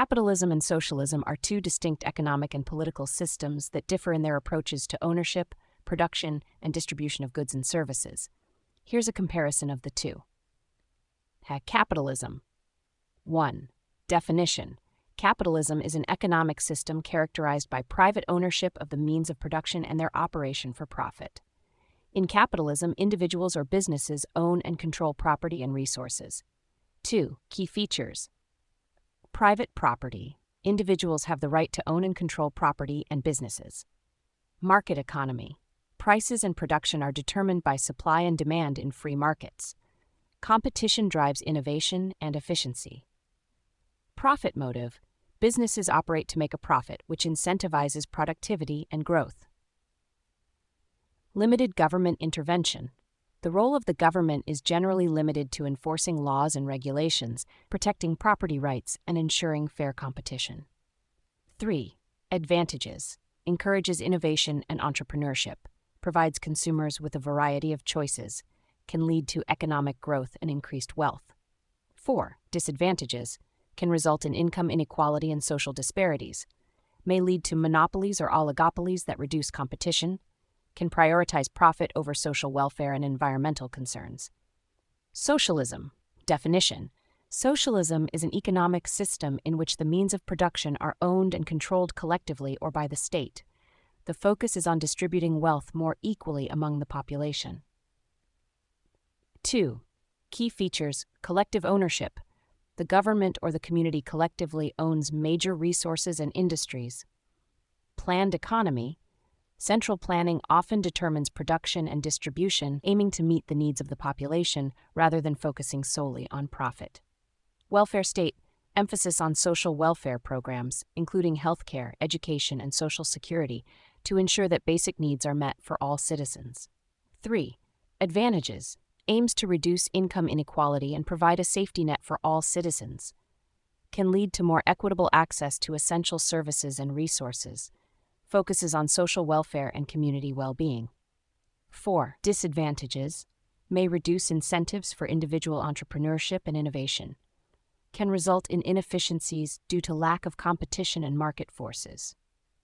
Capitalism and socialism are two distinct economic and political systems that differ in their approaches to ownership, production, and distribution of goods and services. Here's a comparison of the two. Capitalism. 1. Definition. Capitalism is an economic system characterized by private ownership of the means of production and their operation for profit. In capitalism, individuals or businesses own and control property and resources. 2. Key features. Private property. Individuals have the right to own and control property and businesses. Market economy. Prices and production are determined by supply and demand in free markets. Competition drives innovation and efficiency. Profit motive. Businesses operate to make a profit, which incentivizes productivity and growth. Limited government intervention. The role of the government is generally limited to enforcing laws and regulations, protecting property rights, and ensuring fair competition. 3. Advantages. Encourages innovation and entrepreneurship, provides consumers with a variety of choices, can lead to economic growth and increased wealth. 4. Disadvantages. Can result in income inequality and social disparities, may lead to monopolies or oligopolies that reduce competition, can prioritize profit over social welfare and environmental concerns. Socialism. Definition. Socialism is an economic system in which the means of production are owned and controlled collectively or by the state. The focus is on distributing wealth more equally among the population. 2. Key features. Collective ownership. The government or the community collectively owns major resources and industries. Planned economy. Central planning often determines production and distribution, aiming to meet the needs of the population rather than focusing solely on profit. Welfare state. Emphasis on social welfare programs, including healthcare, education, and social security, to ensure that basic needs are met for all citizens. 3. Advantages. Aims to reduce income inequality and provide a safety net for all citizens. Can lead to more equitable access to essential services and resources. Focuses on social welfare and community well-being. 4. Disadvantages. May reduce incentives for individual entrepreneurship and innovation. Can result in inefficiencies due to lack of competition and market forces.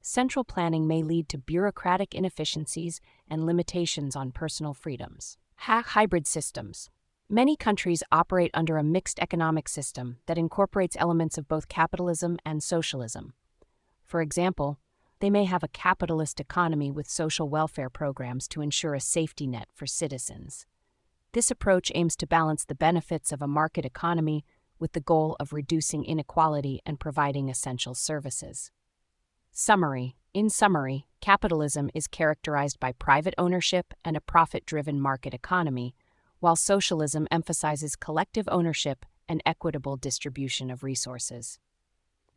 Central planning may lead to bureaucratic inefficiencies and limitations on personal freedoms. Hybrid systems. Many countries operate under a mixed economic system that incorporates elements of both capitalism and socialism. For example, they may have a capitalist economy with social welfare programs to ensure a safety net for citizens. This approach aims to balance the benefits of a market economy with the goal of reducing inequality and providing essential services. Summary. In summary, capitalism is characterized by private ownership and a profit-driven market economy, while socialism emphasizes collective ownership and equitable distribution of resources.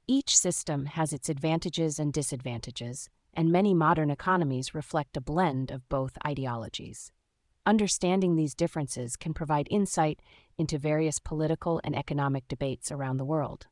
Each system has its advantages and disadvantages, and many modern economies reflect a blend of both ideologies. Understanding these differences can provide insight into various political and economic debates around the world.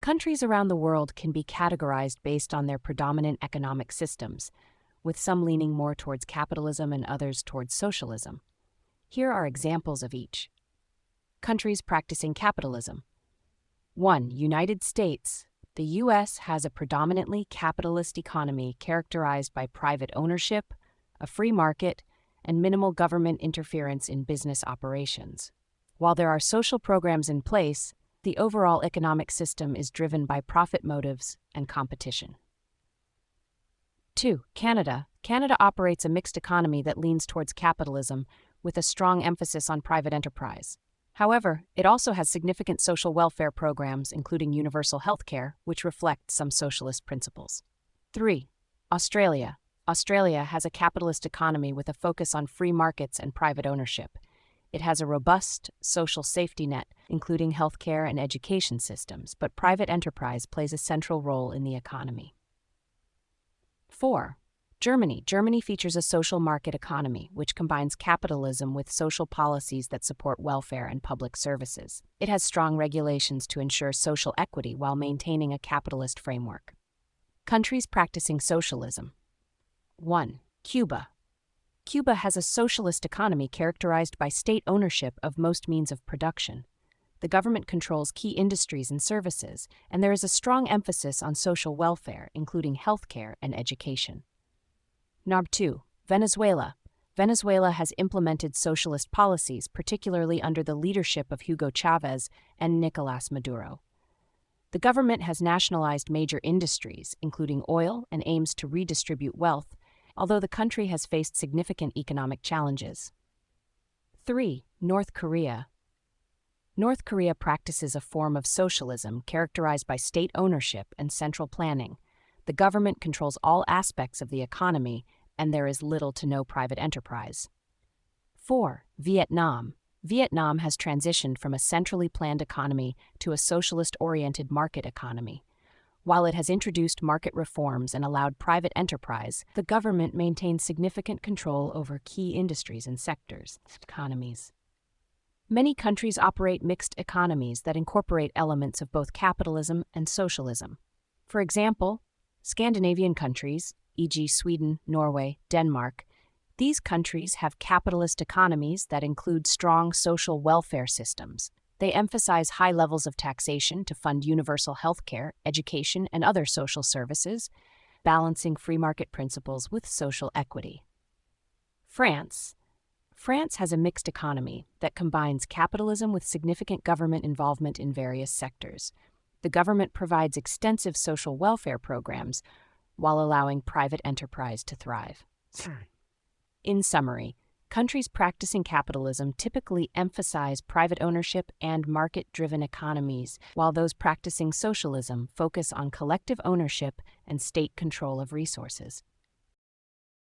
Countries around the world can be categorized based on their predominant economic systems, with some leaning more towards capitalism and others towards socialism. Here are examples of each. Countries practicing capitalism. 1. United States. The U.S. has a predominantly capitalist economy characterized by private ownership, a free market, and minimal government interference in business operations. While there are social programs in place, The overall economic system is driven by profit motives and competition. 2. Canada. Canada operates a mixed economy that leans towards capitalism with a strong emphasis on private enterprise. However, it also has significant social welfare programs, including universal health care, which reflect some socialist principles. 3. Australia. Australia has a capitalist economy with a focus on free markets and private ownership. It has a robust social safety net, including healthcare and education systems, but private enterprise plays a central role in the economy. 4. Germany. Germany features a social market economy, which combines capitalism with social policies that support welfare and public services. It has strong regulations to ensure social equity while maintaining a capitalist framework. Countries practicing socialism. 1. Cuba. Cuba has a socialist economy characterized by state ownership of most means of production. The government controls key industries and services, and there is a strong emphasis on social welfare, including healthcare and education. 2. Venezuela. Venezuela has implemented socialist policies, particularly under the leadership of Hugo Chavez and Nicolás Maduro. The government has nationalized major industries, including oil, and aims to redistribute wealth, although the country has faced significant economic challenges. 3. North Korea. North Korea practices a form of socialism characterized by state ownership and central planning. The government controls all aspects of the economy, and there is little to no private enterprise. 4. Vietnam. Vietnam has transitioned from a centrally planned economy to a socialist-oriented market economy. While it has introduced market reforms and allowed private enterprise, the government maintains significant control over key industries and sectors. Economies. Many countries operate mixed economies that incorporate elements of both capitalism and socialism. For example, Scandinavian countries, e.g. Sweden, Norway, Denmark, these countries have capitalist economies that include strong social welfare systems. They emphasize high levels of taxation to fund universal health care, education, and other social services, balancing free market principles with social equity. France. France has a mixed economy that combines capitalism with significant government involvement in various sectors. The government provides extensive social welfare programs while allowing private enterprise to thrive. In summary, countries practicing capitalism typically emphasize private ownership and market-driven economies, while those practicing socialism focus on collective ownership and state control of resources.